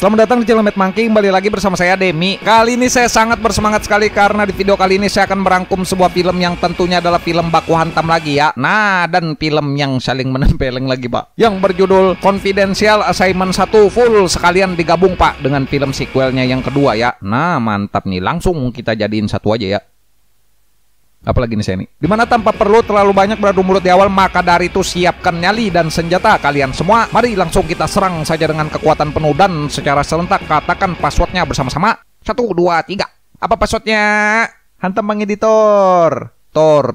Selamat datang di channel Mad Monkey, kembali lagi bersama saya Demi. Kali ini saya sangat bersemangat sekali karena di video kali ini saya akan merangkum sebuah film yang tentunya adalah film baku hantam lagi ya. Nah, dan film yang saling menempeleng lagi Pak, yang berjudul Confidential Assignment 1 full sekalian digabung Pak dengan film sequelnya yang kedua ya. Nah, mantap nih, langsung kita jadiin satu aja ya. Apalagi nih saya nih, dimana tanpa perlu terlalu banyak beradu mulut di awal, maka dari itu siapkan nyali dan senjata kalian semua. Mari langsung kita serang saja dengan kekuatan penuh dan secara serentak katakan passwordnya bersama-sama. 1, 2, 3. Apa passwordnya? Hantam Bang Editor. Tor.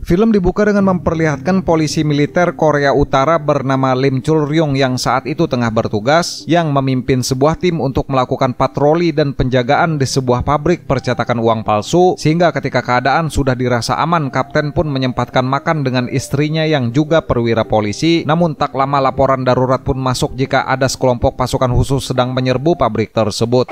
Film dibuka dengan memperlihatkan polisi militer Korea Utara bernama Lim Chul-ryong yang saat itu tengah bertugas, yang memimpin sebuah tim untuk melakukan patroli dan penjagaan di sebuah pabrik percetakan uang palsu, sehingga ketika keadaan sudah dirasa aman, kapten pun menyempatkan makan dengan istrinya yang juga perwira polisi. Namun tak lama laporan darurat pun masuk jika ada sekelompok pasukan khusus sedang menyerbu pabrik tersebut.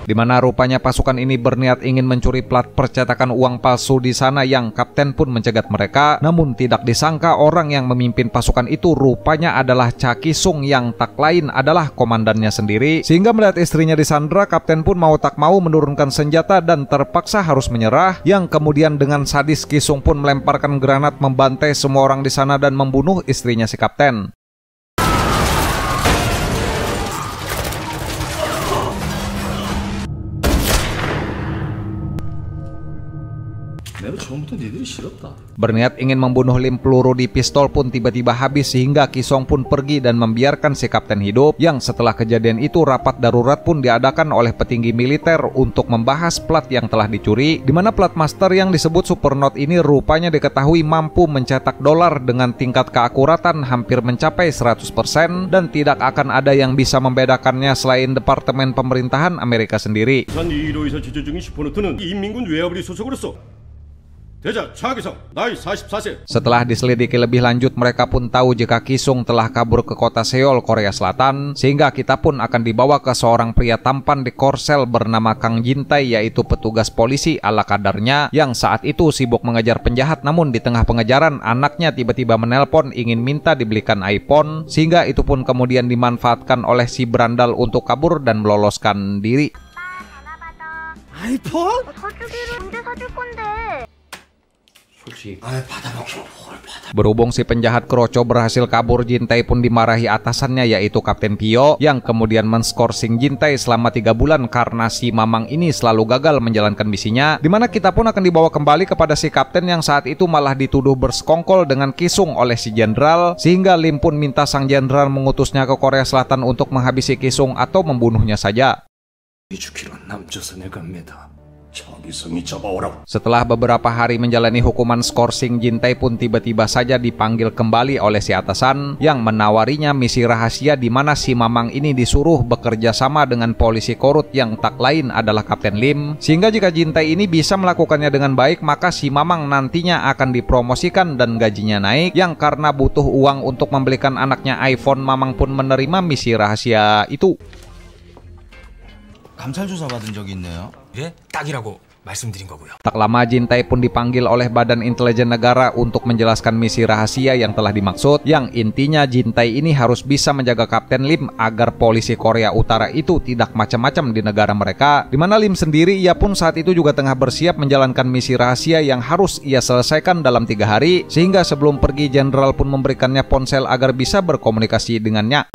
Di mana rupanya pasukan ini berniat ingin mencuri plat percetakan uang palsu di sana, yang kapten pun mencegat mereka. Namun tidak disangka orang yang memimpin pasukan itu rupanya adalah Cha Ki-sung yang tak lain adalah komandannya sendiri. Sehingga melihat istrinya disandra, kapten pun mau tak mau menurunkan senjata dan terpaksa harus menyerah. Yang kemudian dengan sadis Ki-sung pun melemparkan granat membantai semua orang di sana dan membunuh istrinya si kapten. Berniat ingin membunuh Lim, peluru di pistol pun tiba-tiba habis sehingga Ki-sung pun pergi dan membiarkan si kapten hidup. Yang setelah kejadian itu rapat darurat pun diadakan oleh petinggi militer untuk membahas plat yang telah dicuri, di mana plat master yang disebut Supernote ini rupanya diketahui mampu mencetak dolar dengan tingkat keakuratan hampir mencapai 100% dan tidak akan ada yang bisa membedakannya selain Departemen Pemerintahan Amerika sendiri. Setelah diselidiki lebih lanjut, mereka pun tahu jika Ki-sung telah kabur ke kota Seoul, Korea Selatan, sehingga kita pun akan dibawa ke seorang pria tampan di Korsel bernama Kang Jin-tae, yaitu petugas polisi ala kadarnya yang saat itu sibuk mengejar penjahat. Namun di tengah pengejaran, anaknya tiba-tiba menelpon ingin minta dibelikan iPhone, sehingga itu pun kemudian dimanfaatkan oleh si berandal untuk kabur dan meloloskan diri. iPhone? Berhubung si penjahat kroco berhasil kabur, Jin-tae pun dimarahi atasannya yaitu Kapten Pyo, yang kemudian men-skorsing Jin-tae selama 3 bulan karena si Mamang ini selalu gagal menjalankan misinya. Dimana kita pun akan dibawa kembali kepada si kapten yang saat itu malah dituduh bersekongkol dengan Ki-sung oleh si jenderal, sehingga Lim pun minta sang jenderal mengutusnya ke Korea Selatan untuk menghabisi Ki-sung atau membunuhnya saja. Setelah beberapa hari menjalani hukuman skorsing, Jin-tae pun tiba-tiba saja dipanggil kembali oleh si atasan yang menawarinya misi rahasia, di mana si Mamang ini disuruh bekerja sama dengan polisi korut yang tak lain adalah Kapten Lim, sehingga jika Jin-tae ini bisa melakukannya dengan baik, maka si Mamang nantinya akan dipromosikan dan gajinya naik. Yang karena butuh uang untuk membelikan anaknya iPhone, Mamang pun menerima misi rahasia itu. 감찰 조사 받은 적이 있네요. 예? 딱이라고 말씀드린 거고요. Tak lama Jin-tae pun dipanggil oleh Badan Intelijen Negara untuk menjelaskan misi rahasia yang telah dimaksud, yang intinya Jin-tae ini harus bisa menjaga Kapten Lim agar polisi Korea Utara itu tidak macam-macam di negara mereka. Di mana Lim sendiri, ia pun saat itu juga tengah bersiap menjalankan misi rahasia yang harus ia selesaikan dalam 3 hari, sehingga sebelum pergi jenderal pun memberikannya ponsel agar bisa berkomunikasi dengannya.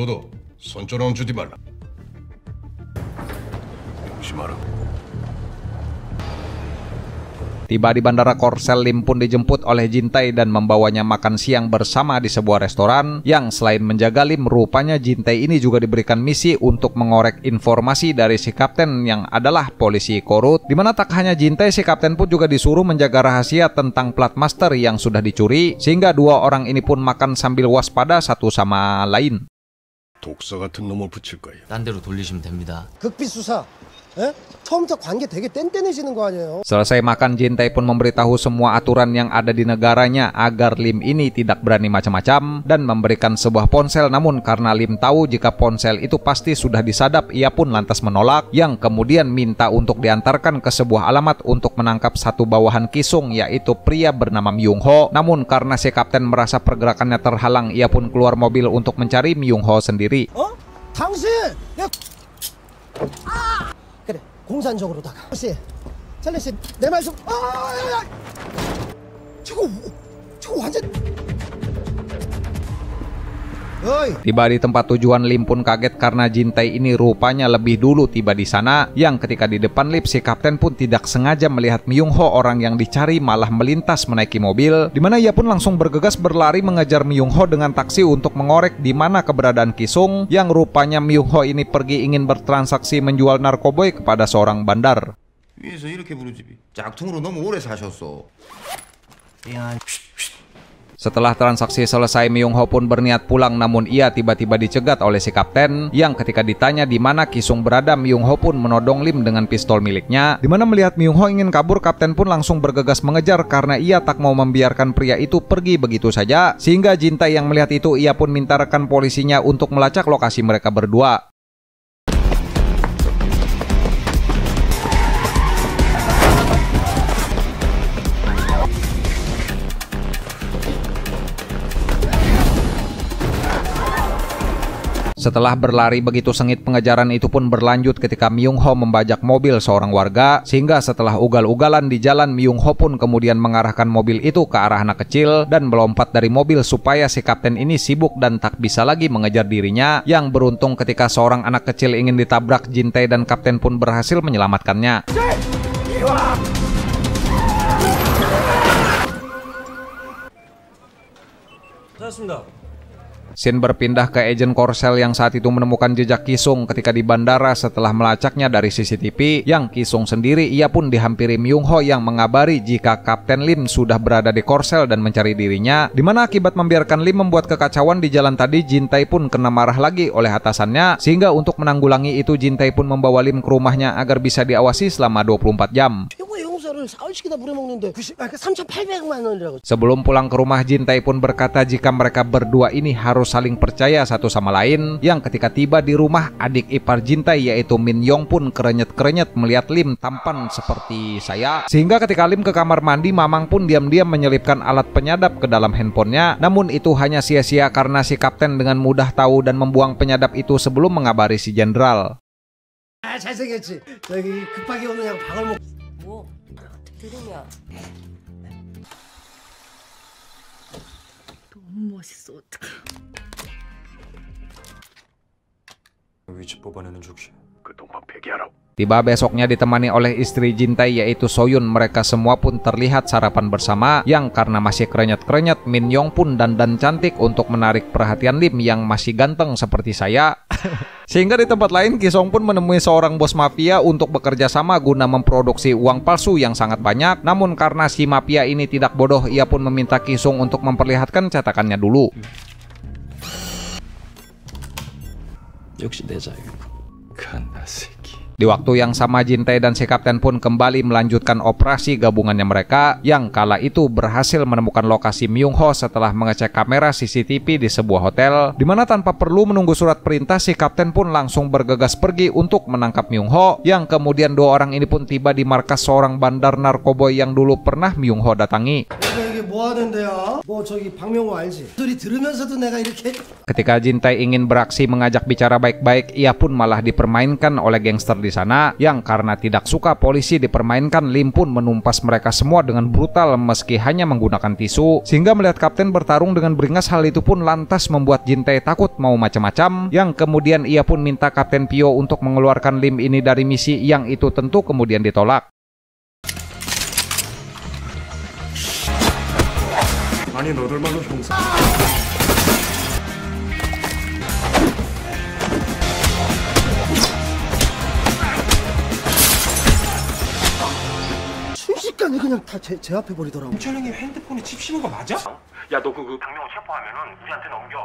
Tiba di bandara Korsel, Lim pun dijemput oleh Jin-tae dan membawanya makan siang bersama di sebuah restoran, yang selain menjaga Lim, rupanya Jin-tae ini juga diberikan misi untuk mengorek informasi dari si kapten yang adalah polisi korut. Dimana tak hanya Jin-tae, si kapten pun juga disuruh menjaga rahasia tentang plat master yang sudah dicuri, sehingga 2 orang ini pun makan sambil waspada satu sama lain. 독사 같은 놈을 붙일 거야. 딴 데로 돌리시면 됩니다. 극비 수사 처음부터 관계 되게 뗀뗀해지는 거 아니에요? Selesai makan, Jintae pun memberitahu semua aturan yang ada di negaranya agar Lim ini tidak berani macam-macam dan memberikan sebuah ponsel. Namun karena Lim tahu jika ponsel itu pasti sudah disadap, ia pun lantas menolak, yang kemudian minta untuk diantarkan ke sebuah alamat untuk menangkap satu bawahan Kisung, yaitu pria bernama Myung Ho. Namun karena si kapten merasa pergerakannya terhalang, ia pun keluar mobil untuk mencari Myung Ho sendiri. 당신! 야! 그래, 공산적으로다가. 씨, 찰리 씨, 내 말 좀. 야! 저거 완전. Tiba di tempat tujuan, Lim pun kaget karena Jintae ini rupanya lebih dulu tiba di sana, yang ketika di depan lift si kapten pun tidak sengaja melihat Myung Ho, orang yang dicari, malah melintas menaiki mobil, di mana ia pun langsung bergegas berlari mengejar Myung Ho dengan taksi untuk mengorek di mana keberadaan Kisung, yang rupanya Myung Ho ini pergi ingin bertransaksi menjual narkoboy kepada seorang bandar. 위에서 이렇게 부르지. 짝퉁으로 너무 오래 사셨어. Setelah transaksi selesai, Myung Ho pun berniat pulang, namun ia tiba-tiba dicegat oleh si kapten, yang ketika ditanya di mana Kisung berada, Myung Ho pun menodong Lim dengan pistol miliknya. Di mana melihat Myung Ho ingin kabur, kapten pun langsung bergegas mengejar karena ia tak mau membiarkan pria itu pergi begitu saja. Sehingga Jintae yang melihat itu, ia pun minta rekan polisinya untuk melacak lokasi mereka berdua. Setelah berlari begitu sengit, pengejaran itu pun berlanjut ketika Myung Ho membajak mobil seorang warga, sehingga setelah ugal-ugalan di jalan, Myung Ho pun kemudian mengarahkan mobil itu ke arah anak kecil dan melompat dari mobil supaya si kapten ini sibuk dan tak bisa lagi mengejar dirinya, yang beruntung ketika seorang anak kecil ingin ditabrak Jintae dan kapten pun berhasil menyelamatkannya. Scene berpindah ke agen Korsel yang saat itu menemukan jejak Kisung ketika di bandara setelah melacaknya dari CCTV, yang Kisung sendiri ia pun dihampiri Myung Ho yang mengabari jika Kapten Lim sudah berada di Korsel dan mencari dirinya, dimana akibat membiarkan Lim membuat kekacauan di jalan tadi, Jintae pun kena marah lagi oleh atasannya, sehingga untuk menanggulangi itu Jintae pun membawa Lim ke rumahnya agar bisa diawasi selama 24 jam. Sebelum pulang ke rumah, Jintae pun berkata jika mereka berdua ini harus saling percaya satu sama lain, yang ketika tiba di rumah, adik ipar Jintae yaitu Min Yong pun kerenyet-kerenyet melihat Lim tampan seperti saya, sehingga ketika Lim ke kamar mandi, Mamang pun diam-diam menyelipkan alat penyadap ke dalam handphonenya. Namun itu hanya sia-sia karena si kapten dengan mudah tahu dan membuang penyadap itu sebelum mengabari si jenderal. 잘생겼지. 저기 급하게 오느냐고 밥을 먹. 뭐 들으냐? 너무 멋있어. 어떡해. 위치 뽑아내는 중시. 그 동방 폐기하라고. Tiba besoknya ditemani oleh istri Jintae yaitu Soyun, mereka semua pun terlihat sarapan bersama, yang karena masih kerenyet-kerenyet, Min Yong pun dandan cantik untuk menarik perhatian Lim yang masih ganteng seperti saya. Sehingga di tempat lain, Kisong pun menemui seorang bos mafia untuk bekerja sama guna memproduksi uang palsu yang sangat banyak. Namun karena si mafia ini tidak bodoh, ia pun meminta Kisong untuk memperlihatkan cetakannya dulu. 역시 내 자유. 갓나 새끼. Di waktu yang sama, Jintae dan si kapten pun kembali melanjutkan operasi gabungannya mereka, yang kala itu berhasil menemukan lokasi Myung Ho setelah mengecek kamera CCTV di sebuah hotel, di mana tanpa perlu menunggu surat perintah, si kapten pun langsung bergegas pergi untuk menangkap Myung Ho, yang kemudian dua orang ini pun tiba di markas seorang bandar narkoboy yang dulu pernah Myung Ho datangi. Ketika Jintae ingin beraksi mengajak bicara baik-baik, ia pun malah dipermainkan oleh gangster di sana, yang karena tidak suka polisi dipermainkan, Lim pun menumpas mereka semua dengan brutal meski hanya menggunakan tisu, sehingga melihat kapten bertarung dengan beringas, hal itu pun lantas membuat Jintae takut mau macam-macam, yang kemudian ia pun minta Kapten Pio untuk mengeluarkan Lim ini dari misi, yang itu tentu kemudian ditolak. 아니 너들만로 형사. 순식간에 그냥 다 제 앞에 버리더라고. 경찰형이 핸드폰에 칩 신호가 맞아? 야 너 그 박명호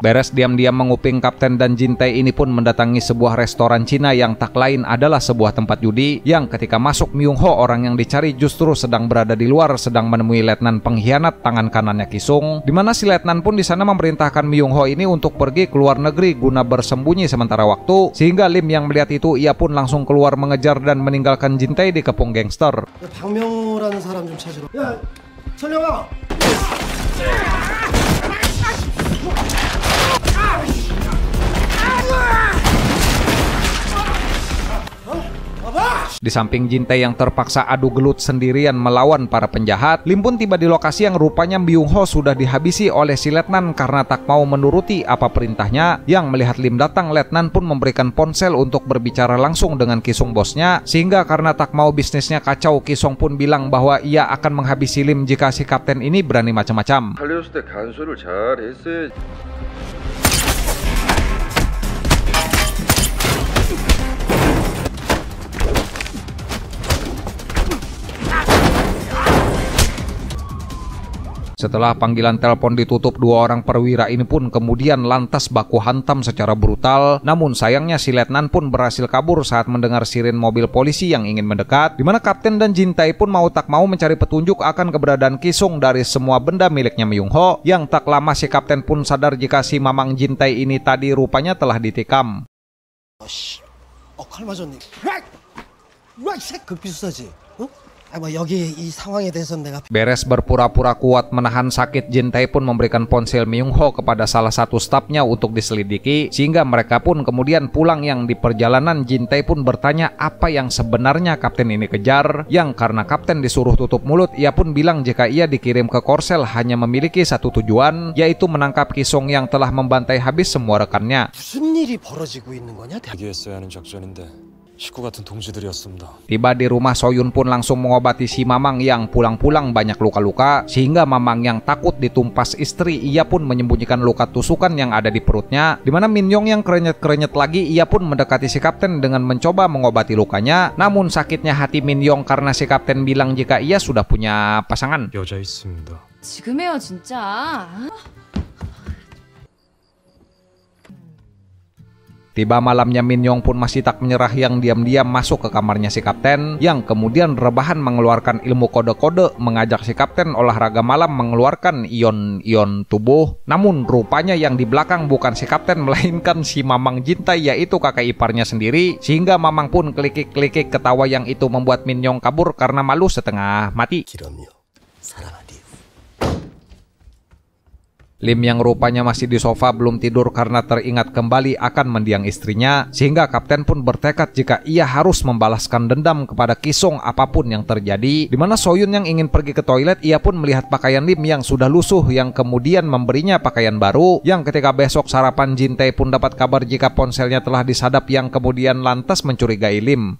Beres diam-diam menguping Kapten dan Jintae ini pun mendatangi sebuah restoran Cina yang tak lain adalah sebuah tempat judi, yang ketika masuk Myung Ho, orang yang dicari justru sedang berada di luar sedang menemui letnan pengkhianat tangan kanannya Kisung, di mana si letnan pun di sana memerintahkan Myung Ho ini untuk pergi ke luar negeri guna bersembunyi sementara waktu, sehingga Lim yang melihat itu ia pun langsung keluar mengejar dan meninggalkan Jintae di kepung gangster. 박명호라는 사람 좀 찾으러. 야, 철령아. Di samping Jintae yang terpaksa adu gelut sendirian melawan para penjahat, Lim pun tiba di lokasi yang rupanya Myung Ho sudah dihabisi oleh si letnan karena tak mau menuruti apa perintahnya. Yang melihat Lim datang, letnan pun memberikan ponsel untuk berbicara langsung dengan Kisung bosnya, sehingga karena tak mau bisnisnya kacau, Kisung pun bilang bahwa ia akan menghabisi Lim jika si kapten ini berani macam-macam. 달렸을 때 간수를 잘 했어야지. Setelah panggilan telepon ditutup, dua orang perwira ini pun kemudian lantas baku hantam secara brutal. Namun sayangnya si letnan pun berhasil kabur saat mendengar siren mobil polisi yang ingin mendekat, di mana Kapten dan Jintae pun mau tak mau mencari petunjuk akan keberadaan Kisung dari semua benda miliknya Myung Ho. Yang tak lama si Kapten pun sadar jika si mamang Jintae ini tadi rupanya telah ditikam. 칼 맞았니? 왜 극비수사지? 어? 여기 이 상황에 대해서는 내가. Beres berpura-pura kuat menahan sakit, Jintae pun memberikan ponsel Myung Ho kepada salah satu stafnya untuk diselidiki, sehingga mereka pun kemudian pulang. Yang di perjalanan Jintae pun bertanya apa yang sebenarnya Kapten ini kejar, yang karena Kapten disuruh tutup mulut, ia pun bilang jika ia dikirim ke Korsel hanya memiliki satu tujuan, yaitu menangkap Kisung yang telah membantai habis semua rekannya. 무슨 일이 벌어지고 있는 거냐? 대기했어야 하는 작전인데 식구 같은 동지들이었습니다. Tiba di rumah, Soyun pun langsung mengobati si mamang yang pulang-pulang banyak luka-luka, sehingga mamang yang takut ditumpas istri, ia pun menyembunyikan luka tusukan yang ada di perutnya. Dimana Min-yong yang kerenyet-kerenyet lagi, ia pun mendekati si Kapten dengan mencoba mengobati lukanya. Namun sakitnya hati Min-yong karena si Kapten bilang jika ia sudah punya pasangan. 여자 있습니다. 지금해요 진짜. Tiba malamnya, Min-yong pun masih tak menyerah yang diam-diam masuk ke kamarnya si Kapten, yang kemudian rebahan mengeluarkan ilmu kode-kode, mengajak si Kapten olahraga malam mengeluarkan ion-ion tubuh. Namun rupanya yang di belakang bukan si Kapten melainkan si mamang Jintae, yaitu kakak iparnya sendiri, sehingga mamang pun kelikik-kelikik ketawa yang itu membuat Min-yong kabur karena malu setengah mati. Lim yang rupanya masih di sofa belum tidur karena teringat kembali akan mendiang istrinya, sehingga Kapten pun bertekad jika ia harus membalaskan dendam kepada Kisung apapun yang terjadi. Dimana Soyun yang ingin pergi ke toilet, ia pun melihat pakaian Lim yang sudah lusuh, yang kemudian memberinya pakaian baru. Yang ketika besok sarapan, Jintae pun dapat kabar jika ponselnya telah disadap, yang kemudian lantas mencurigai Lim.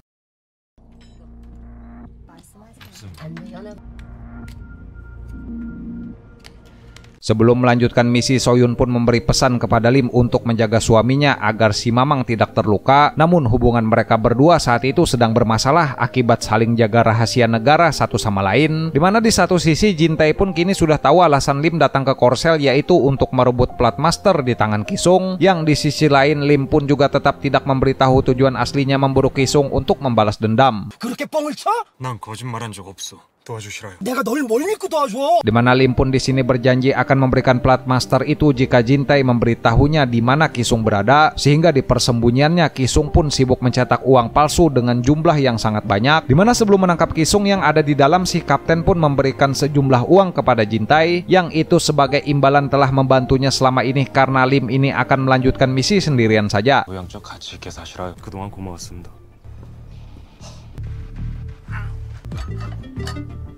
Sebelum melanjutkan misi, Soyun pun memberi pesan kepada Lim untuk menjaga suaminya agar si mamang tidak terluka. Namun hubungan mereka berdua saat itu sedang bermasalah akibat saling jaga rahasia negara satu sama lain. Dimana di satu sisi Jintae pun kini sudah tahu alasan Lim datang ke Korsel, yaitu untuk merebut plat master di tangan Kisung. Yang di sisi lain, Lim pun juga tetap tidak memberitahu tujuan aslinya memburu Kisung untuk membalas dendam. 그렇게 뻥을 쳐? 난 거짓말한 적 없어. 도와주시라요. 내가 널 뭘 믿고 도와줘? Dimana Lim pun di sini berjanji akan memberikan plat master itu jika Jintae memberitahunya di mana Kisung berada, sehingga di persembunyiannya Kisung pun sibuk mencetak uang palsu dengan jumlah yang sangat banyak. Dimana sebelum menangkap Kisung yang ada di dalam, si Kapten pun memberikan sejumlah uang kepada Jintae, yang itu sebagai imbalan telah membantunya selama ini karena Lim ini akan melanjutkan misi sendirian saja. 모양적 가치 있게 사시라요. 그동안 고마웠습니다.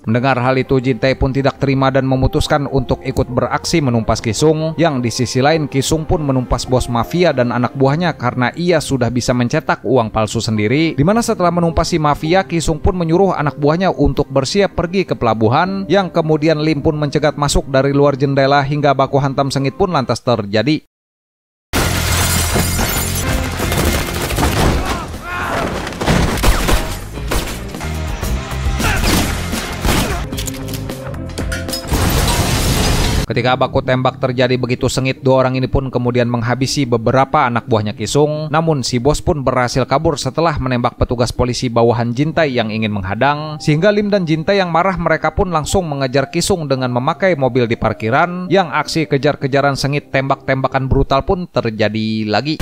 Mendengar hal itu, Jintae pun tidak terima dan memutuskan untuk ikut beraksi menumpas Kisung. Yang di sisi lain, Kisung pun menumpas bos mafia dan anak buahnya karena ia sudah bisa mencetak uang palsu sendiri. Dimana setelah menumpas si mafia, Kisung pun menyuruh anak buahnya untuk bersiap pergi ke pelabuhan. Yang kemudian Lim pun mencegat masuk dari luar jendela hingga baku hantam sengit pun lantas terjadi. Ketika baku tembak terjadi begitu sengit, dua orang ini pun kemudian menghabisi beberapa anak buahnya Kisung. Namun si bos pun berhasil kabur setelah menembak petugas polisi bawahan Jintai yang ingin menghadang. Sehingga Lim dan Jintai yang marah, mereka pun langsung mengejar Kisung dengan memakai mobil di parkiran. Yang aksi kejar-kejaran sengit tembak-tembakan brutal pun terjadi lagi.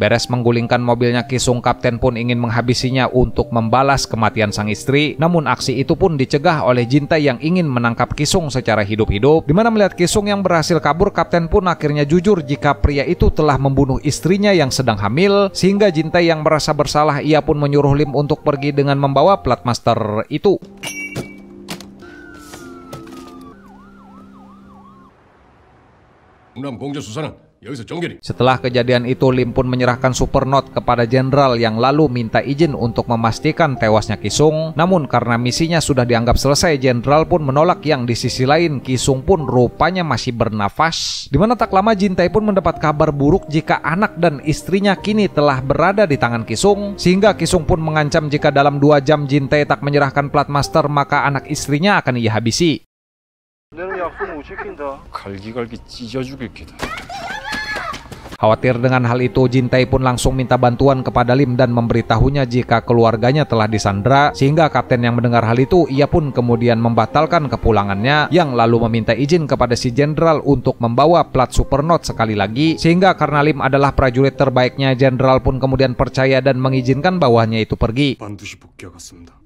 Beres menggulingkan mobilnya Kisung, kapten pun ingin menghabisinya untuk membalas kematian sang istri. Namun aksi itu pun dicegah oleh Jintai yang ingin menangkap Kisung secara hidup-hidup. Dimana melihat Kisung yang berhasil kabur, kapten pun akhirnya jujur jika pria itu telah membunuh istrinya yang sedang hamil. Sehingga Jintai yang merasa bersalah, ia pun menyuruh Lim untuk pergi dengan membawa plat master itu. Setelah kejadian itu, Lim pun menyerahkan Supernote kepada jenderal yang lalu minta izin untuk memastikan tewasnya Kisung. Namun karena misinya sudah dianggap selesai, jenderal pun menolak. Yang di sisi lain, Kisung pun rupanya masih bernafas. Dimana tak lama Jintai pun mendapat kabar buruk jika anak dan istrinya kini telah berada di tangan Kisung. Sehingga Kisung pun mengancam jika dalam 2 jam Jintai tak menyerahkan plat master, maka anak istrinya akan ia habisi. 갈기갈기 찢어 죽일 기다. Khawatir dengan hal itu, Jintai pun langsung minta bantuan kepada Lim dan memberitahunya jika keluarganya telah disandra. Sehingga kapten yang mendengar hal itu, ia pun kemudian membatalkan kepulangannya, yang lalu meminta izin kepada si jenderal untuk membawa plat Supernote sekali lagi. Sehingga karena Lim adalah prajurit terbaiknya, jenderal pun kemudian percaya dan mengizinkan bawahannya itu pergi. 반드시 복귀하겠습니다.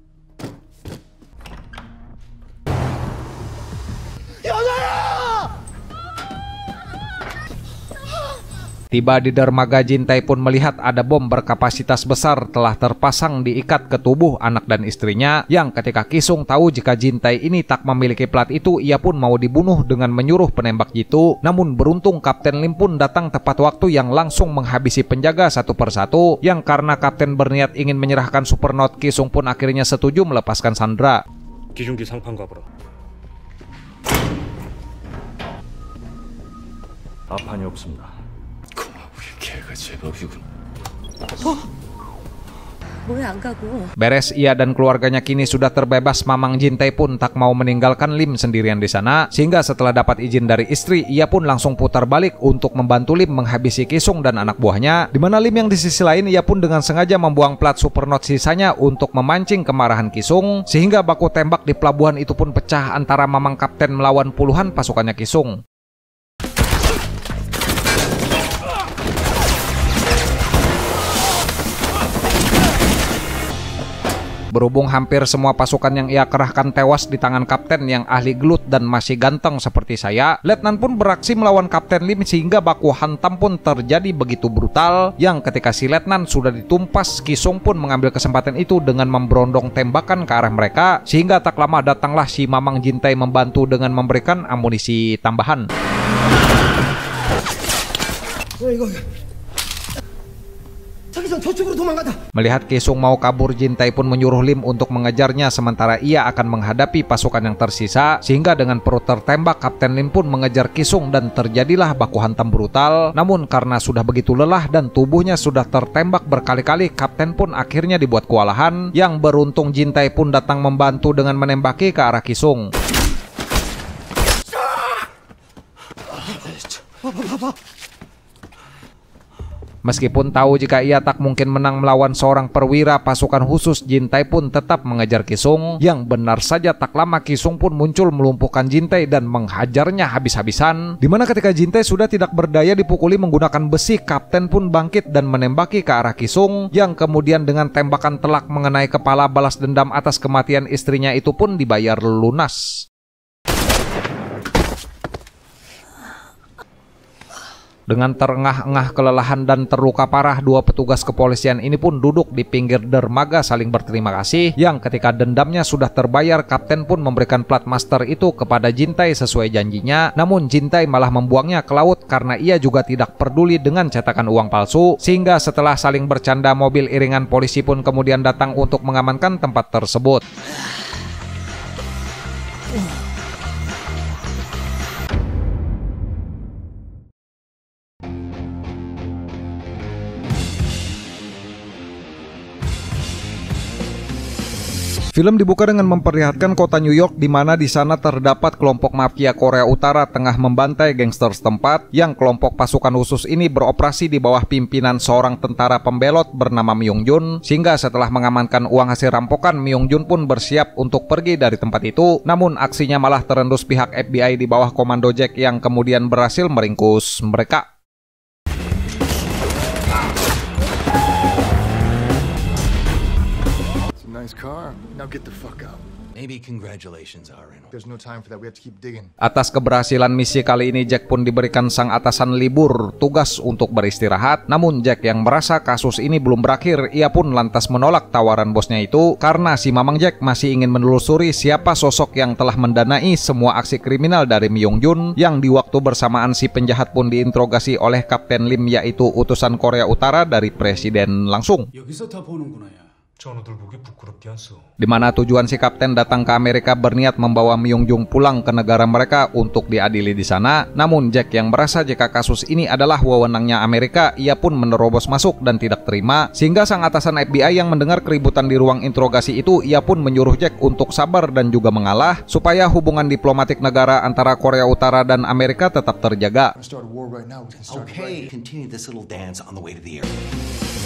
Tiba di dermaga, Jintai pun melihat ada bom berkapasitas besar telah terpasang diikat ke tubuh anak dan istrinya. Yang ketika Kisung tahu jika Jintai ini tak memiliki plat itu, ia pun mau dibunuh dengan menyuruh penembak jitu. Namun beruntung Kapten Lim pun datang tepat waktu yang langsung menghabisi penjaga satu persatu. Yang karena kapten berniat ingin menyerahkan Supernote, Kisung pun akhirnya setuju melepaskan sandera. 기중기 상판 가보라. 아판이 없습니다. 걔가 제법이군. Beres ia dan keluarganya kini sudah terbebas, Mamang Jintai pun tak mau meninggalkan Lim sendirian di sana. Sehingga setelah dapat izin dari istri, ia pun langsung putar balik untuk membantu Lim menghabisi Kisung dan anak buahnya. Dimana Lim yang di sisi lain, ia pun dengan sengaja membuang plat Supernote sisanya untuk memancing kemarahan Kisung. Sehingga baku tembak di pelabuhan itu pun pecah antara Mamang Kapten melawan puluhan pasukannya Kisung. Berhubung hampir semua pasukan yang ia kerahkan tewas di tangan kapten yang ahli gelut dan masih ganteng seperti saya, Letnan pun beraksi melawan Kapten Lim sehingga baku hantam pun terjadi begitu brutal. Yang ketika si Letnan sudah ditumpas, Kisung pun mengambil kesempatan itu dengan memberondong tembakan ke arah mereka. Sehingga tak lama datanglah si Mamang Jintai membantu dengan memberikan amunisi tambahan. Melihat Kisung mau kabur, Jintai pun menyuruh Lim untuk mengejarnya sementara ia akan menghadapi pasukan yang tersisa. Sehingga dengan perut tertembak, Kapten Lim pun mengejar Kisung dan terjadilah baku hantam brutal. Namun karena sudah begitu lelah dan tubuhnya sudah tertembak berkali-kali, Kapten pun akhirnya dibuat kewalahan. Yang beruntung Jintai pun datang membantu dengan menembaki ke arah Kisung. Meskipun tahu jika ia tak mungkin menang melawan seorang perwira pasukan khusus, Jintai pun tetap mengejar Kisung. Yang benar saja tak lama Kisung pun muncul melumpuhkan Jintai dan menghajarnya habis-habisan. Dimana ketika Jintai sudah tidak berdaya dipukuli menggunakan besi, Kapten pun bangkit dan menembaki ke arah Kisung. Yang kemudian dengan tembakan telak mengenai kepala, balas dendam atas kematian istrinya itu pun dibayar lunas. Dengan terengah-engah kelelahan dan terluka parah, dua petugas kepolisian ini pun duduk di pinggir dermaga saling berterima kasih. Yang ketika dendamnya sudah terbayar, Kapten pun memberikan plat master itu kepada Jintai sesuai janjinya. Namun Jintai malah membuangnya ke laut karena ia juga tidak peduli dengan cetakan uang palsu. Sehingga setelah saling bercanda, mobil iringan polisi pun kemudian datang untuk mengamankan tempat tersebut. Film dibuka dengan memperlihatkan kota New York di mana di sana terdapat kelompok mafia Korea Utara tengah membantai gangster setempat yang kelompok pasukan khusus ini beroperasi di bawah pimpinan seorang tentara pembelot bernama Myung Jun, sehingga setelah mengamankan uang hasil rampokan, Myung Jun pun bersiap untuk pergi dari tempat itu. Namun aksinya malah terendus pihak FBI di bawah komando Jack yang kemudian berhasil meringkus mereka. Nice car. Now get the fuck out. Maybe congratulations, Arnold. There's no time for that. We have to keep digging. Atas keberhasilan misi kali ini, Jack pun diberikan sang atasan libur tugas untuk beristirahat. Namun Jack yang merasa kasus ini belum berakhir, ia pun lantas menolak tawaran bosnya itu karena si Mamang Jack masih ingin menelusuri siapa sosok yang telah mendanai semua aksi kriminal dari Myung Jun, yang di waktu bersamaan si penjahat pun diinterogasi oleh Kapten Lim, yaitu utusan Korea Utara dari presiden langsung. 여기서 다 보는구나, 야. 전우들 보기 부끄럽게 하소. Di mana tujuan si kapten datang ke Amerika berniat membawa Myung Jun pulang ke negara mereka untuk diadili di sana. Namun Jack yang merasa jika kasus ini adalah wewenangnya Amerika, ia pun menerobos masuk dan tidak terima. Sehingga sang atasan FBI yang mendengar keributan di ruang interogasi itu, ia pun menyuruh Jack untuk sabar dan juga mengalah supaya hubungan diplomatik negara antara Korea Utara dan Amerika tetap terjaga. Okay, continue this little dance on the way to the airport.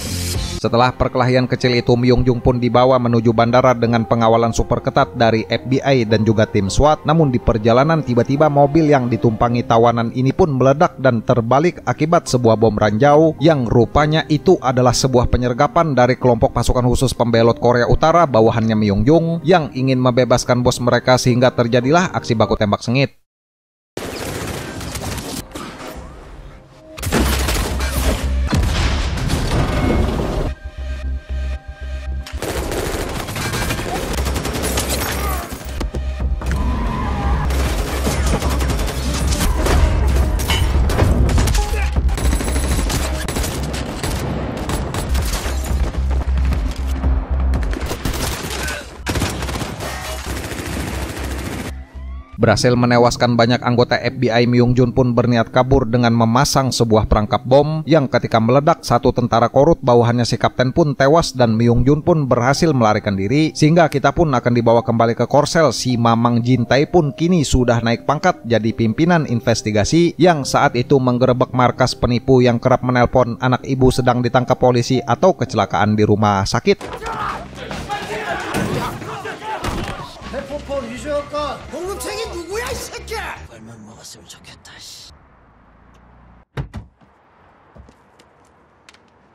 Setelah perkelahian kecil itu, Myung Jun pun dibawa menuju bandara dengan pengawalan super ketat dari FBI dan juga tim SWAT. Namun di perjalanan tiba-tiba mobil yang ditumpangi tawanan ini pun meledak dan terbalik akibat sebuah bom ranjau yang rupanya itu adalah sebuah penyergapan dari kelompok pasukan khusus pembelot Korea Utara bawahannya Myung Jun yang ingin membebaskan bos mereka, sehingga terjadilah aksi baku tembak sengit. Berhasil menewaskan banyak anggota FBI, Myung Jun pun berniat kabur dengan memasang sebuah perangkap bom yang ketika meledak, satu tentara korut bawahannya si kapten pun tewas dan Myung Jun pun berhasil melarikan diri, sehingga kita pun akan dibawa kembali ke Korsel. Si Mamang Jintae pun kini sudah naik pangkat jadi pimpinan investigasi yang saat itu menggerebek markas penipu yang kerap menelpon anak ibu sedang ditangkap polisi atau kecelakaan di rumah sakit. 공급책이 누구야 이 새끼야! 얼마 먹었으면 좋겠다.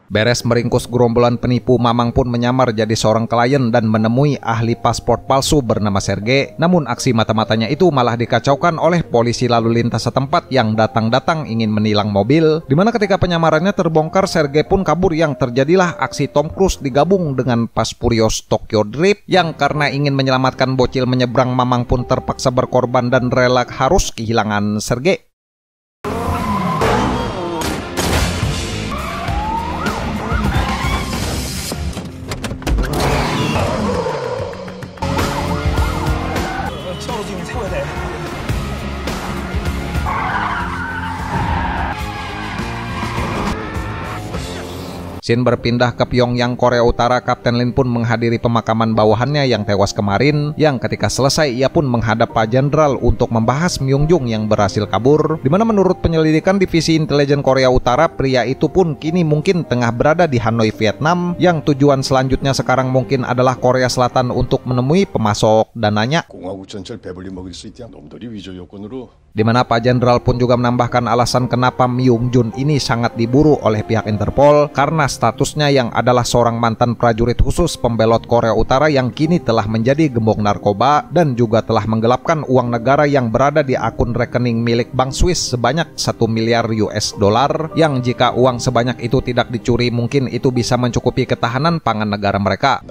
Beres meringkus gerombolan penipu, Mamang pun menyamar jadi seorang klien dan menemui ahli paspor palsu bernama Sergei. Namun aksi mata-matanya itu malah dikacaukan oleh polisi lalu lintas setempat yang datang-datang ingin menilang mobil. Dimana ketika penyamarannya terbongkar, Sergei pun kabur yang terjadilah aksi Tom Cruise digabung dengan Fast Furious Tokyo Drift yang karena ingin menyelamatkan bocil menyeberang, Mamang pun terpaksa berkorban dan rela harus kehilangan Sergei. Scene berpindah ke Pyongyang, Korea Utara. Kapten Lin pun menghadiri pemakaman bawahannya yang tewas kemarin, yang ketika selesai ia pun menghadap Pak Jenderal untuk membahas Myung Jun yang berhasil kabur. Dimana menurut penyelidikan Divisi Intelijen Korea Utara, pria itu pun kini mungkin tengah berada di Hanoi, Vietnam, yang tujuan selanjutnya sekarang mungkin adalah Korea Selatan untuk menemui pemasok dananya. Dimana Pak Jenderal pun juga menambahkan alasan kenapa Myung Jun ini sangat diburu oleh pihak Interpol karena statusnya yang adalah seorang mantan prajurit khusus pembelot Korea Utara yang kini telah menjadi gembong narkoba dan juga telah menggelapkan uang negara yang berada di akun rekening milik Bank Swiss sebanyak 1 miliar US dollar yang jika uang sebanyak itu tidak dicuri mungkin itu bisa mencukupi ketahanan pangan negara mereka.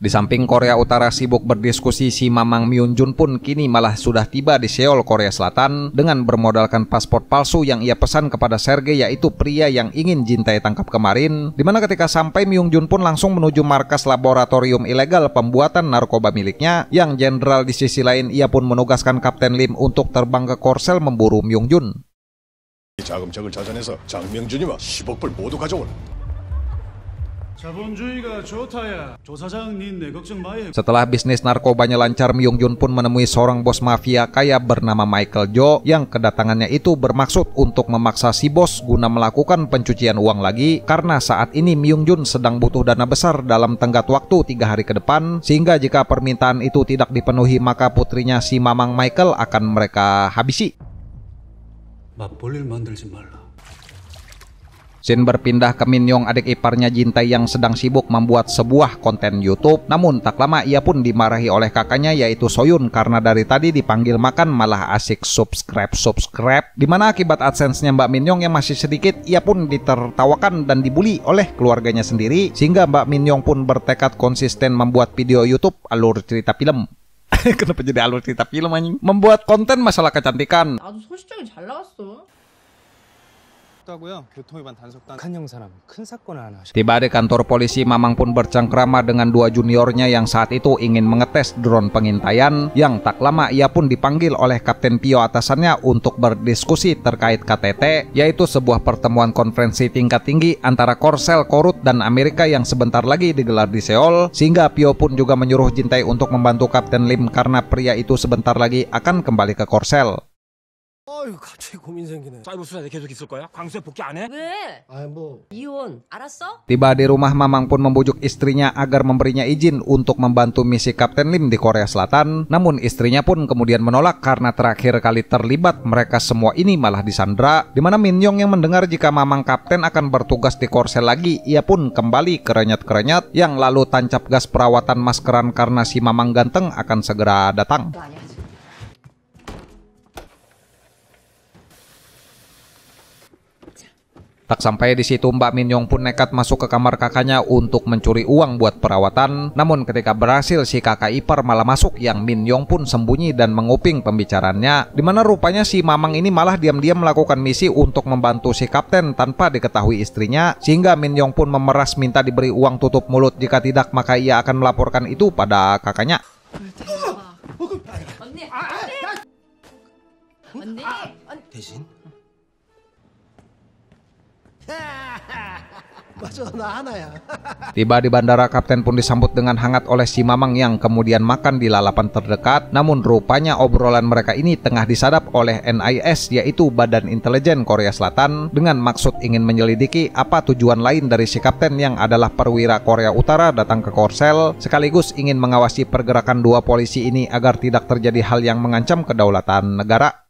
Di samping Korea Utara sibuk berdiskusi, si Mamang Myunjun pun kini malah sudah tiba di Seoul, Korea Selatan dengan bermodalkan paspor palsu yang ia pesan kepada Sergei, yaitu pria yang ingin Jin-tae tangkap kemarin. Dimana ketika sampai, Myunjun pun langsung menuju markas laboratorium ilegal pembuatan narkoba miliknya, yang jenderal di sisi lain ia pun menugaskan Kapten Lim untuk terbang ke Korsel memburu Myunjun. 자금책을 찾아내서 장명준이와 10억 불 모두 가져오라. Setelah bisnis narkobanya lancar, Myunjun pun menemui seorang bos mafia kaya bernama Michael Jo, yang kedatangannya itu bermaksud untuk memaksa si bos guna melakukan pencucian uang lagi, karena saat ini Myunjun sedang butuh dana besar dalam tenggat waktu 3 hari ke depan, sehingga jika permintaan itu tidak dipenuhi maka putrinya si Mamang Michael akan mereka habisi. Scene berpindah ke Min Yong, adik iparnya Jin-tae yang sedang sibuk membuat sebuah konten YouTube. Namun tak lama ia pun dimarahi oleh kakaknya, yaitu Soyun, karena dari tadi dipanggil makan malah asik subscribe. Dimana akibat AdSense-nya Mbak Min Yong yang masih sedikit, ia pun ditertawakan dan dibully oleh keluarganya sendiri, sehingga Mbak Min Yong pun bertekad konsisten membuat video YouTube alur cerita film. Kenapa jadi alur cerita film anjing? Membuat konten masalah kecantikan. 나도 소시적이 잘 나왔어. Tiba di kantor polisi, Mamang pun bercengkrama dengan 2 juniornya yang saat itu ingin mengetes drone pengintaian, yang tak lama ia pun dipanggil oleh Kapten Pio atasannya untuk berdiskusi terkait KTT, yaitu sebuah pertemuan konferensi tingkat tinggi antara Korsel, Korut, dan Amerika yang sebentar lagi digelar di Seoul, sehingga Pio pun juga menyuruh Jin-tae untuk membantu Kapten Lim karena pria itu sebentar lagi akan kembali ke Korsel. 아유, 갑자기 고민 생기네. 사이버 수사대 계속 있을 거야? 광수에 복귀 안 해? 왜? 아이 뭐 이혼 알았어? Tiba di rumah, Mamang pun membujuk istrinya agar memberinya izin untuk membantu misi Kapten Lim di Korea Selatan. Namun istrinya pun kemudian menolak karena terakhir kali terlibat mereka semua ini malah disandra. Dimana Min Yong yang mendengar jika Mamang Kapten akan bertugas di Korsel lagi, ia pun kembali kerenyat-kerenyat, yang lalu tancap gas perawatan maskeran karena si Mamang ganteng akan segera datang. Tak sampai di situ, Mbak Min Yong pun nekat masuk ke kamar kakaknya untuk mencuri uang buat perawatan. Namun ketika berhasil, si kakak ipar malah masuk, yang Min Yong pun sembunyi dan menguping pembicaraannya. Dimana rupanya si Mamang ini malah diam-diam melakukan misi untuk membantu si Kapten tanpa diketahui istrinya, sehingga Min Yong pun memeras minta diberi uang tutup mulut, jika tidak maka ia akan melaporkan itu pada kakaknya. 언니. 대신 맞아, 나 하나야. Tiba di bandara, Kapten pun disambut dengan hangat oleh si Mamang yang kemudian makan di lalapan terdekat. Namun rupanya obrolan mereka ini tengah disadap oleh NIS, yaitu Badan Intelijen Korea Selatan, dengan maksud ingin menyelidiki apa tujuan lain dari si Kapten yang adalah perwira Korea Utara datang ke Korsel, sekaligus ingin mengawasi pergerakan 2 polisi ini agar tidak terjadi hal yang mengancam kedaulatan negara.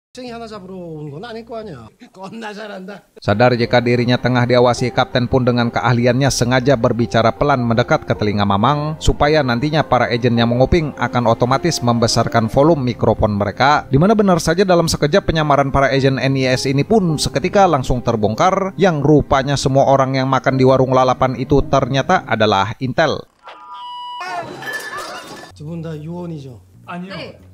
쟁이 하나 잡으러 온 건 아닐 거 아니야. 겁나 잘한다. Sadar jika dirinya tengah diawasi, Kapten pun dengan keahliannya sengaja berbicara pelan mendekat ke telinga Mamang, supaya nantinya para agen yang menguping akan otomatis membesarkan volume mikrofon mereka. Dimana benar saja dalam sekejap penyamaran para agen NIS ini pun seketika langsung terbongkar, yang rupanya semua orang yang makan di warung lalapan itu ternyata adalah Intel. 두 분 다 유언이죠? 아니요.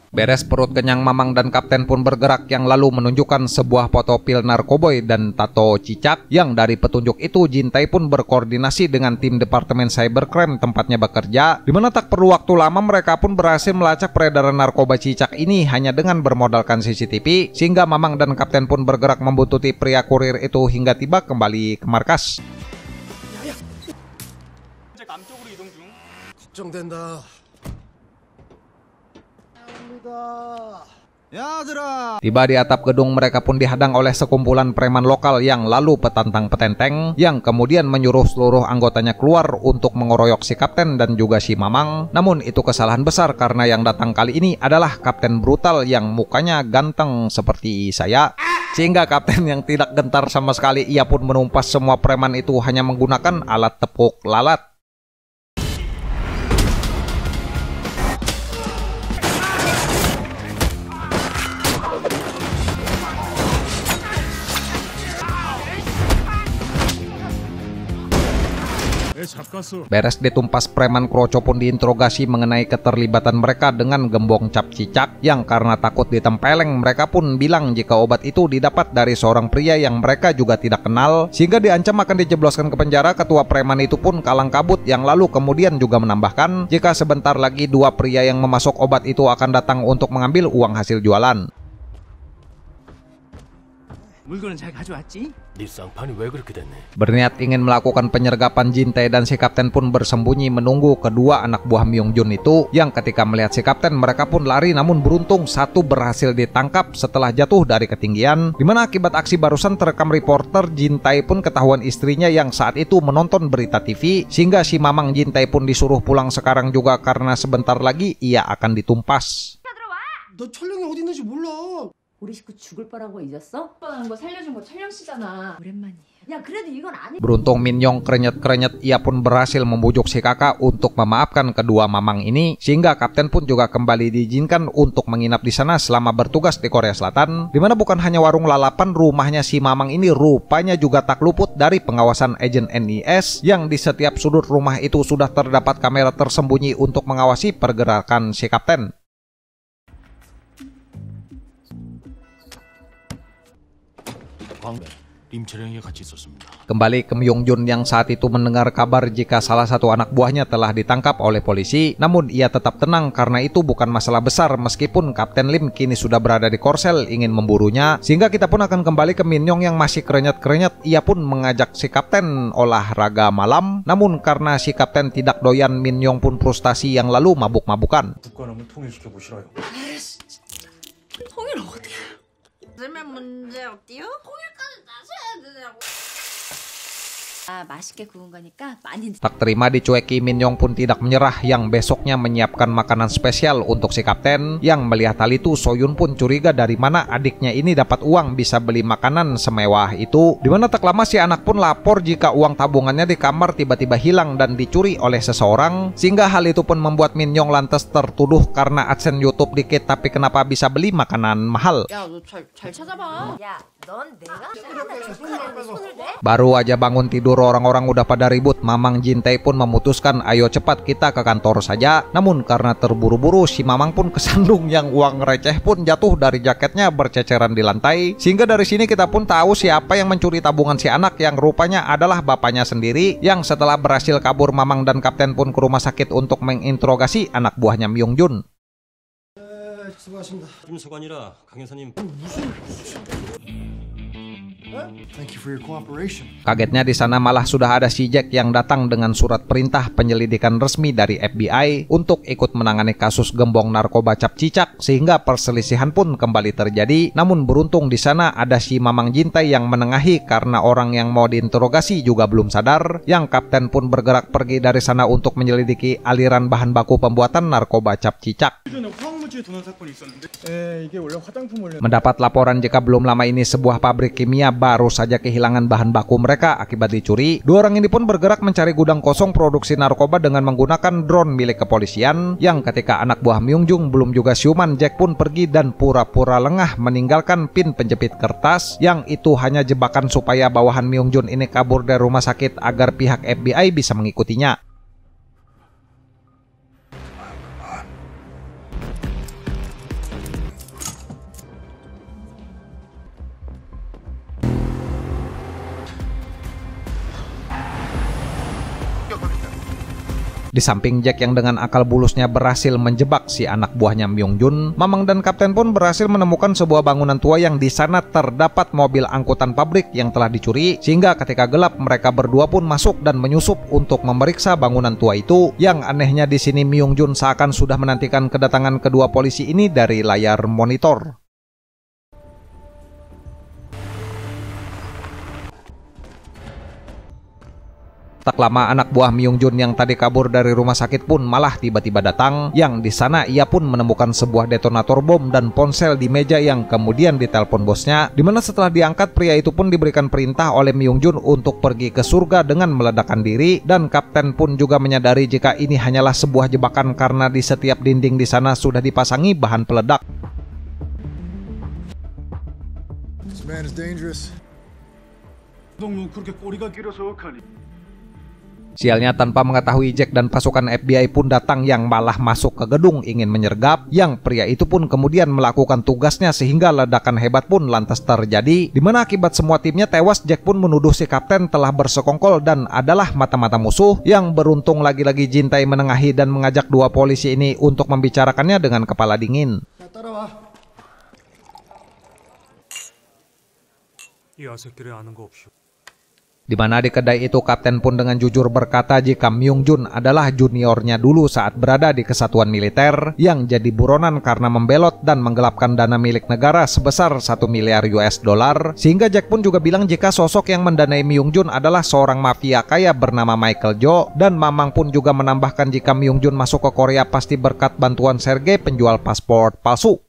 Beres perut kenyang, Mamang dan Kapten pun bergerak, yang lalu menunjukkan sebuah foto pil narkoboy dan tato cicak, yang dari petunjuk itu Jin-tae pun berkoordinasi dengan tim Departemen Cybercrime tempatnya bekerja, dimana tak perlu waktu lama mereka pun berhasil melacak peredaran narkoba cicak ini hanya dengan bermodalkan CCTV, sehingga Mamang dan Kapten pun bergerak membuntuti pria kurir itu hingga tiba kembali ke markas. 걱정된다. Tiba di atap gedung, mereka pun dihadang oleh sekumpulan preman lokal yang lalu petantang petenteng, yang kemudian menyuruh seluruh anggotanya keluar untuk mengeroyok si Kapten dan juga si Mamang. Namun itu kesalahan besar karena yang datang kali ini adalah Kapten brutal yang mukanya ganteng seperti saya, sehingga Kapten yang tidak gentar sama sekali, ia pun menumpas semua preman itu hanya menggunakan alat tepuk lalat. Beres ditumpas, preman kroco pun diinterogasi mengenai keterlibatan mereka dengan gembong cap cicak, yang karena takut ditempeleng mereka pun bilang jika obat itu didapat dari seorang pria yang mereka juga tidak kenal, sehingga diancam akan dijebloskan ke penjara. Ketua preman itu pun kalang kabut, yang lalu kemudian juga menambahkan jika sebentar lagi dua pria yang memasok obat itu akan datang untuk mengambil uang hasil jualan. Berniat ingin melakukan penyergapan Jin-tae dan si kapten pun bersembunyi menunggu kedua anak buah Myung Jun itu, yang ketika melihat si kapten mereka pun lari, namun beruntung satu berhasil ditangkap setelah jatuh dari ketinggian, dimana akibat aksi barusan terekam reporter. Jin-tae pun ketahuan istrinya yang saat itu menonton berita TV, sehingga si mamang Jin-tae pun disuruh pulang sekarang juga karena sebentar lagi ia akan ditumpas. 너 촬영이 어디 있는지 몰라. 우리 식구 죽을 뻔하고 잊었어? 뻔한 거 살려준 거 촬영 씨잖아. 오랜만이야. 야 그래도 이건 아니. Beruntung Min-yong krenyet-krenyet, ia pun berhasil membujuk si kakak untuk memaafkan kedua mamang ini, sehingga kapten pun juga kembali diizinkan untuk menginap di sana selama bertugas di Korea Selatan, dimana bukan hanya warung lalapan, rumahnya si mamang ini rupanya juga tak luput dari pengawasan agen NIS, yang di setiap sudut rumah itu sudah terdapat kamera tersembunyi untuk mengawasi pergerakan si kapten. Kembali ke Myung Jun yang saat itu mendengar kabar jika salah satu anak buahnya telah ditangkap oleh polisi, namun ia tetap tenang karena itu bukan masalah besar meskipun Kapten Lim kini sudah berada di Korsel ingin memburunya, sehingga kita pun akan kembali ke Min-yong yang masih krenyet-krenyet. Ia pun mengajak si kapten olahraga malam, namun karena si kapten tidak doyan, Min-yong pun frustasi yang lalu mabuk-mabukan. 통일 어디야? 요즘엔 문제 어때요? 통일까지 나서야 되냐고. 아 맛있게 구운 거니까 많이. Tak terima dicueki, Min-yong pun tidak menyerah, yang besoknya menyiapkan makanan spesial untuk si kapten. Yang melihat hal itu, Soyun pun curiga dari mana adiknya ini dapat uang bisa beli makanan semewah itu, dimana tak lama si anak pun lapor jika uang tabungannya di kamar tiba-tiba hilang dan dicuri oleh seseorang, sehingga hal itu pun membuat Min-yong lantas tertuduh karena adsense YouTube dikit tapi kenapa bisa beli makanan mahal. 야 너 잘 찾아봐. 야 넌 내가 손을 대? Baru aja bangun tidur orang-orang udah pada ribut. Mamang Jin-tae pun memutuskan ayo cepat kita ke kantor saja, namun karena terburu-buru si mamang pun kesandung, yang uang receh pun jatuh dari jaketnya berceceran di lantai, sehingga dari sini kita pun tahu siapa yang mencuri tabungan si anak, yang rupanya adalah bapaknya sendiri, yang setelah berhasil kabur mamang dan kapten pun ke rumah sakit untuk menginterogasi anak buahnya Myung Jun. 수고하십니다. 김수관이라 강 여사님. Thank you for your cooperation. Kagetnya di sana malah sudah ada si Jack yang datang dengan surat perintah penyelidikan resmi dari FBI untuk ikut menangani kasus gembong narkoba cap cicak, sehingga perselisihan pun kembali terjadi. Namun beruntung di sana ada si mamang Jin-tae yang menengahi karena orang yang mau diinterogasi juga belum sadar, yang kapten pun bergerak pergi dari sana untuk menyelidiki aliran bahan baku pembuatan narkoba cap cicak. Mendapat laporan jika belum lama ini sebuah pabrik kimia baru saja kehilangan bahan baku mereka akibat dicuri. Dua orang ini pun bergerak mencari gudang kosong produksi narkoba dengan menggunakan drone milik kepolisian, yang ketika anak buah Myung Jun belum juga siuman, Jack pun pergi dan pura-pura lengah meninggalkan pin penjepit kertas, yang itu hanya jebakan supaya bawahan Myung Jun ini kabur dari rumah sakit agar pihak FBI bisa mengikutinya. Di samping Jack yang dengan akal bulusnya berhasil menjebak si anak buahnya Myung Jun, mamang dan kapten pun berhasil menemukan sebuah bangunan tua yang di sana terdapat mobil angkutan pabrik yang telah dicuri, sehingga ketika gelap mereka berdua pun masuk dan menyusup untuk memeriksa bangunan tua itu. Yang anehnya di sini Myung Jun seakan sudah menantikan kedatangan kedua polisi ini dari layar monitor. Tak lama anak buah Myung Jun yang tadi kabur dari rumah sakit pun malah tiba-tiba datang, yang di sana ia pun menemukan sebuah detonator bom dan ponsel di meja yang kemudian ditelepon bosnya, dimana setelah diangkat pria itu pun diberikan perintah oleh Myung Jun untuk pergi ke surga dengan meledakkan diri, dan kapten pun juga menyadari jika ini hanyalah sebuah jebakan karena di setiap dinding di sana sudah dipasangi bahan peledak. This man is dangerous. Sialnya tanpa mengetahui Jack dan pasukan FBI pun datang yang malah masuk ke gedung ingin menyergap, yang pria itu pun kemudian melakukan tugasnya sehingga ledakan hebat pun lantas terjadi, di mana akibat semua timnya tewas. Jack pun menuduh si kapten telah bersekongkol dan adalah mata-mata musuh, yang beruntung lagi-lagi Jintai menengahi dan mengajak dua polisi ini untuk membicarakannya dengan kepala dingin. Di mana di kedai itu kapten pun dengan jujur berkata jika Myung Jun adalah juniornya dulu saat berada di kesatuan militer yang jadi buronan karena membelot dan menggelapkan dana milik negara sebesar 1 miliar US dollar, sehingga Jack pun juga bilang jika sosok yang mendanai Myung Jun adalah seorang mafia kaya bernama Michael Jo, dan Mamang pun juga menambahkan jika Myung Jun masuk ke Korea pasti berkat bantuan Sergei penjual paspor palsu.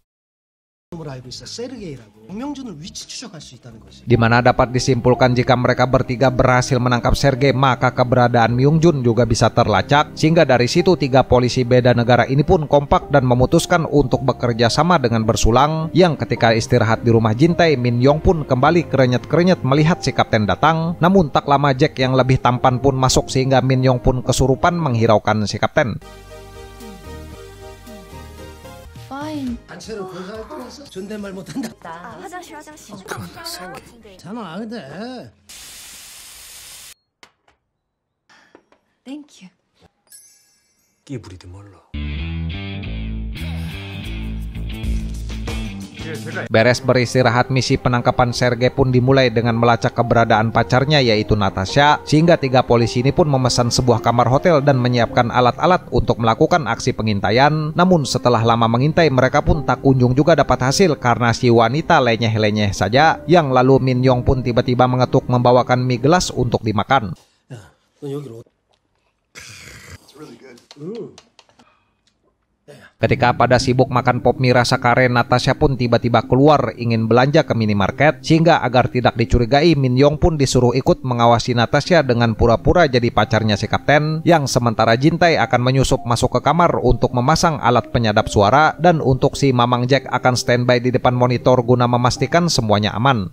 Di mana dapat disimpulkan jika mereka bertiga berhasil menangkap Sergei, maka keberadaan Myung Jun juga bisa terlacak, sehingga dari situ tiga polisi beda negara ini pun kompak dan memutuskan untuk bekerja sama dengan bersulang, yang ketika istirahat di rumah Jintai, Min Yong pun kembali kerenyet-kerenyet melihat si kapten datang, namun tak lama Jack yang lebih tampan pun masuk sehingga Min Yong pun kesurupan menghiraukan si kapten. 단체로 본사할 거라서 존댓말 못한다. 화장실. 괜찮아 근데. Thank you. 끼부리도 몰라. Beres beristirahat, misi penangkapan Sergei pun dimulai dengan melacak keberadaan pacarnya yaitu Natasha, sehingga tiga polisi ini pun memesan sebuah kamar hotel dan menyiapkan alat-alat untuk melakukan aksi pengintaian. Namun setelah lama mengintai, mereka pun tak kunjung juga dapat hasil karena si wanita lenyeh-lenyeh saja, yang lalu Min Yong pun tiba-tiba mengetuk membawakan mie gelas untuk dimakan. Ketika pada sibuk makan pop mie rasa kare, Natasha pun tiba-tiba keluar ingin belanja ke minimarket, sehingga agar tidak dicurigai, Min Yong pun disuruh ikut mengawasi Natasha dengan pura-pura jadi pacarnya si kapten, yang sementara Jintai akan menyusup masuk ke kamar untuk memasang alat penyadap suara, dan untuk si Mamang Jack akan standby di depan monitor guna memastikan semuanya aman.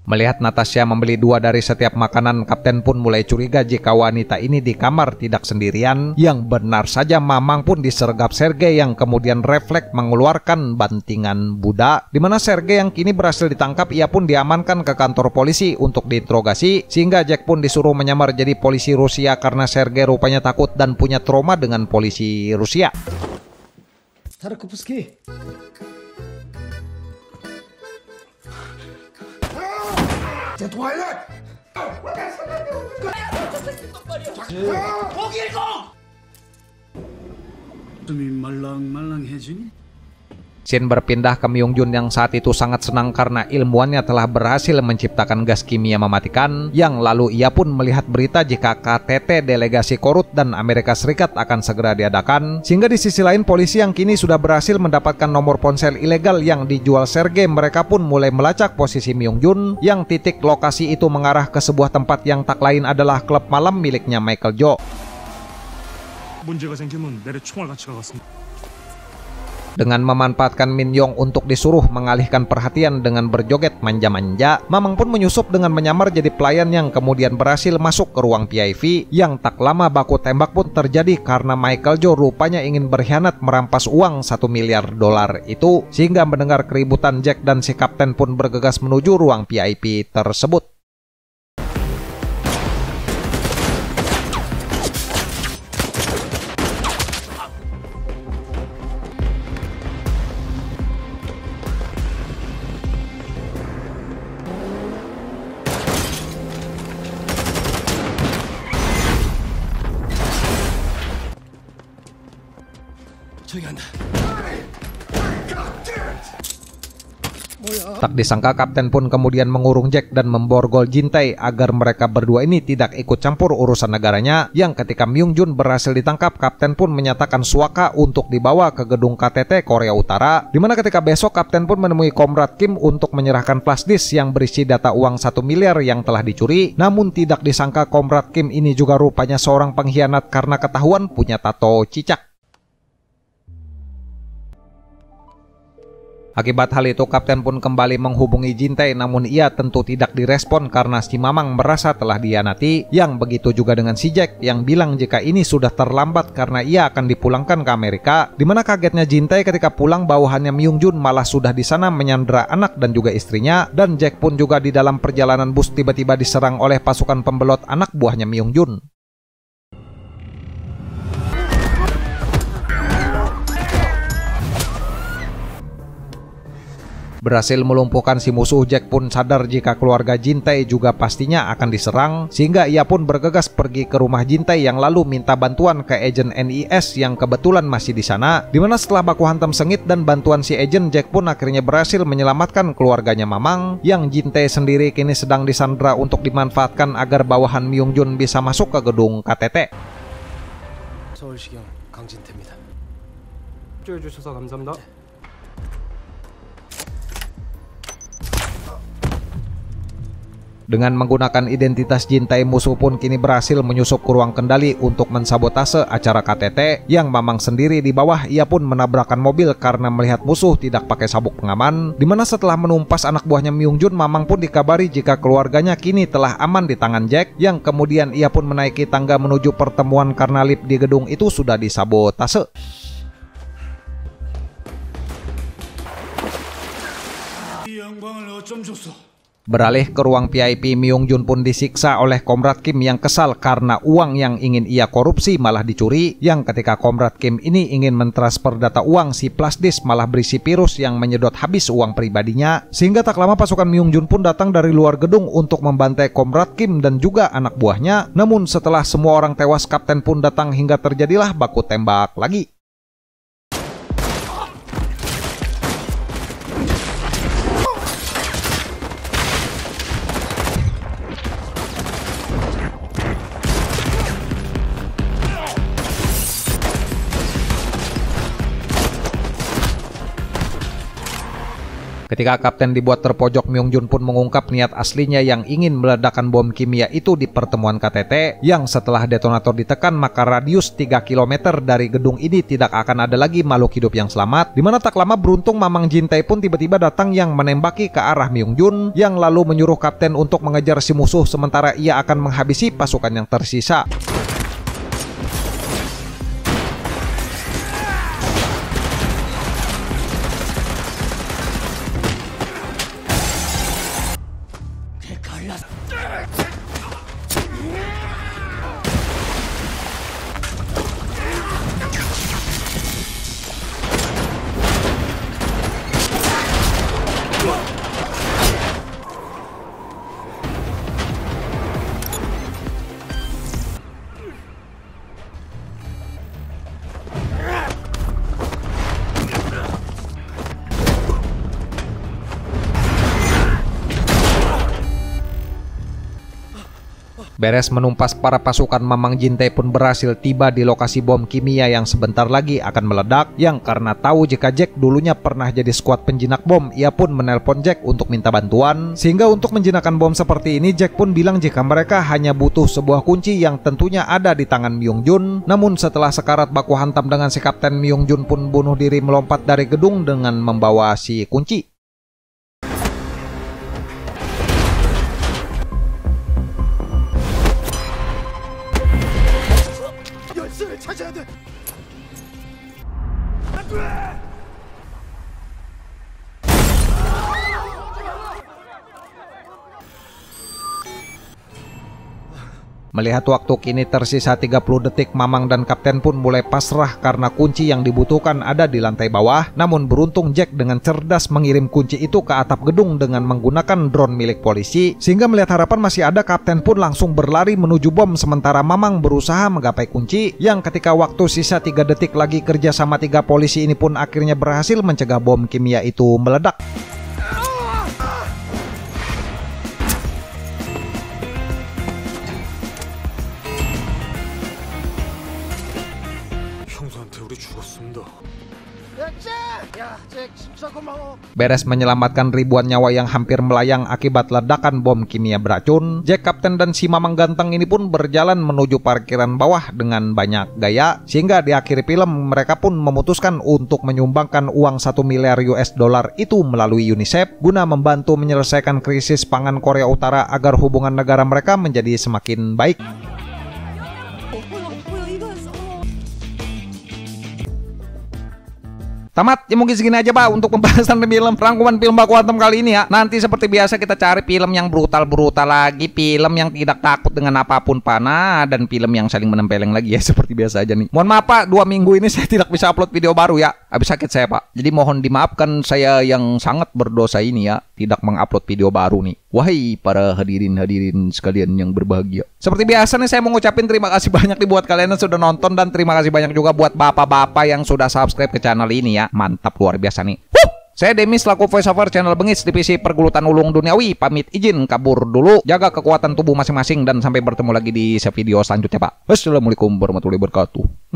Melihat Natasha membeli 2 dari setiap makanan, kapten pun mulai curiga jika wanita ini di kamar tidak sendirian, yang benar saja Mamang pun disergap Sergei yang kemudian refleks mengeluarkan bantingan budak, di mana Sergei yang kini berhasil ditangkap, ia pun diamankan ke kantor polisi untuk diinterogasi, sehingga Jack pun disuruh menyamar jadi polisi Rusia karena Sergei rupanya takut dan punya trauma dengan polisi Rusia. 타르코프스키. Scene berpindah ke Myung Jun yang saat itu sangat senang karena ilmuannya telah berhasil menciptakan gas kimia mematikan, yang lalu ia pun melihat berita jika KTT delegasi Korut dan Amerika Serikat akan segera diadakan, sehingga di sisi lain polisi yang kini sudah berhasil mendapatkan nomor ponsel ilegal yang dijual Sergei, mereka pun mulai melacak posisi Myung Jun, yang titik lokasi itu mengarah ke sebuah tempat yang tak lain adalah klub malam miliknya Michael Jo. 문제가 생기면 내래 총알 같이 가겠습니다. Dengan memanfaatkan Min Yong untuk disuruh mengalihkan perhatian dengan berjoget manja-manja, Mamang pun menyusup dengan menyamar jadi pelayan yang kemudian berhasil masuk ke ruang PIV, yang tak lama baku tembak pun terjadi karena Michael Jo rupanya ingin berkhianat merampas uang 1 miliar dolar itu, sehingga mendengar keributan Jack dan si kapten pun bergegas menuju ruang PIV tersebut. Tak disangka kapten pun kemudian mengurung Jack dan memborgol Jintai agar mereka berdua ini tidak ikut campur urusan negaranya, yang ketika Myung Jun berhasil ditangkap, kapten pun menyatakan suaka untuk dibawa ke gedung KTT Korea Utara, dimana ketika besok kapten pun menemui Komrad Kim untuk menyerahkan flash disk yang berisi data uang 1 miliar yang telah dicuri. Namun tidak disangka Komrad Kim ini juga rupanya seorang pengkhianat karena ketahuan punya tato cicak. Akibat hal itu, kapten pun kembali menghubungi Jin-tae, namun ia tentu tidak direspon karena si Mamang merasa telah dihianati. Yang begitu juga dengan si Jack yang bilang jika ini sudah terlambat karena ia akan dipulangkan ke Amerika. Dimana kagetnya Jin-tae ketika pulang bawahannya Myung-jun malah sudah di sana menyandera anak dan juga istrinya. Dan Jack pun juga di dalam perjalanan bus tiba-tiba diserang oleh pasukan pembelot anak buahnya Myung-jun. Berhasil melumpuhkan si musuh, Jack pun sadar jika keluarga Jin-tae juga pastinya akan diserang, sehingga ia pun bergegas pergi ke rumah Jin-tae yang lalu minta bantuan ke agen NIS yang kebetulan masih di sana. Dimana setelah baku hantam sengit dan bantuan si agen, Jack pun akhirnya berhasil menyelamatkan keluarganya Mamang, yang Jin-tae sendiri kini sedang disandra untuk dimanfaatkan agar bawahan Myung-jun bisa masuk ke gedung KTT. 서울시경 강진태입니다. 협조해주셔서 감사합니다. Dengan menggunakan identitas Jin-tae, musuh pun kini berhasil menyusup ke ruang kendali untuk mensabotase acara KTT. Yang Mamang sendiri di bawah, ia pun menabrakkan mobil karena melihat musuh tidak pakai sabuk pengaman. Dimana setelah menumpas anak buahnya Myung-jun, Mamang pun dikabari jika keluarganya kini telah aman di tangan Jack. Yang kemudian ia pun menaiki tangga menuju pertemuan karena lift di gedung itu sudah disabotase. Beralih ke ruang VIP, Myung-jun pun disiksa oleh Komrad Kim yang kesal karena uang yang ingin ia korupsi malah dicuri. Yang ketika Komrad Kim ini ingin mentransfer data uang, si flash disk malah berisi virus yang menyedot habis uang pribadinya. Sehingga tak lama pasukan Myung-jun pun datang dari luar gedung untuk membantai Komrad Kim dan juga anak buahnya. Namun setelah semua orang tewas, kapten pun datang hingga terjadilah baku tembak lagi. Ketika kapten dibuat terpojok, Myung-jun pun mengungkap niat aslinya yang ingin meledakkan bom kimia itu di pertemuan KTT. Yang setelah detonator ditekan, maka radius 3 km dari gedung ini tidak akan ada lagi makhluk hidup yang selamat. Dimana tak lama beruntung Mamang Jin-tae pun tiba-tiba datang yang menembaki ke arah Myung-jun, yang lalu menyuruh kapten untuk mengejar si musuh sementara ia akan menghabisi pasukan yang tersisa. Beres menumpas para pasukan, Mamang Jin-tae pun berhasil tiba di lokasi bom kimia yang sebentar lagi akan meledak. Yang karena tahu jika Jack dulunya pernah jadi skuad penjinak bom, ia pun menelpon Jack untuk minta bantuan. Sehingga untuk menjinakkan bom seperti ini, Jack pun bilang jika mereka hanya butuh sebuah kunci yang tentunya ada di tangan Myung-jun. Namun setelah sekarat baku hantam dengan si kapten, Myung-jun pun bunuh diri melompat dari gedung dengan membawa si kunci. 찾아야 돼. Melihat waktu kini tersisa 30 detik, Mamang dan kapten pun mulai pasrah karena kunci yang dibutuhkan ada di lantai bawah. Namun beruntung Jack dengan cerdas mengirim kunci itu ke atap gedung dengan menggunakan drone milik polisi. Sehingga melihat harapan masih ada, kapten pun langsung berlari menuju bom sementara Mamang berusaha menggapai kunci. Yang ketika waktu sisa 3 detik lagi, kerja sama 3 polisi ini pun akhirnya berhasil mencegah bom kimia itu meledak. 형수한테 우리 죽었습니다. Beres menyelamatkan ribuan nyawa yang hampir melayang akibat ledakan bom kimia beracun, Jack, Kapten, dan si Mamang ganteng ini pun berjalan menuju parkiran bawah dengan banyak gaya, sehingga di akhir film mereka pun memutuskan untuk menyumbangkan uang 1 miliar US dollar itu melalui UNICEF guna membantu menyelesaikan krisis pangan Korea Utara agar hubungan negara mereka menjadi semakin baik. Tamat, ya mungkin segini aja Pak untuk pembahasan film rangkuman film Baku Hantam kali ini ya. Nanti seperti biasa kita cari film yang brutal-brutal lagi, film yang tidak takut dengan apapun panah, dan film yang saling menempeleng lagi ya seperti biasa aja nih. Mohon maaf Pak, 2 minggu ini saya tidak bisa upload video baru ya. Habis sakit saya Pak. Jadi mohon dimaafkan saya yang sangat berdosa ini ya, tidak mengupload video baru nih. Wahai para hadirin sekalian yang berbahagia. Seperti biasa nih saya mau ngucapin terima kasih banyak nih buat kalian yang sudah nonton, dan terima kasih banyak juga buat bapak-bapak yang sudah subscribe ke channel ini ya. Mantap, luar biasa nih. Saya Demi selaku voiceover channel Bengis Divisi Pergulutan Ulung Duniawi pamit izin kabur dulu. Jaga kekuatan tubuh masing-masing dan sampai bertemu lagi di video selanjutnya Pak. Wassalamualaikum warahmatullahi wabarakatuh.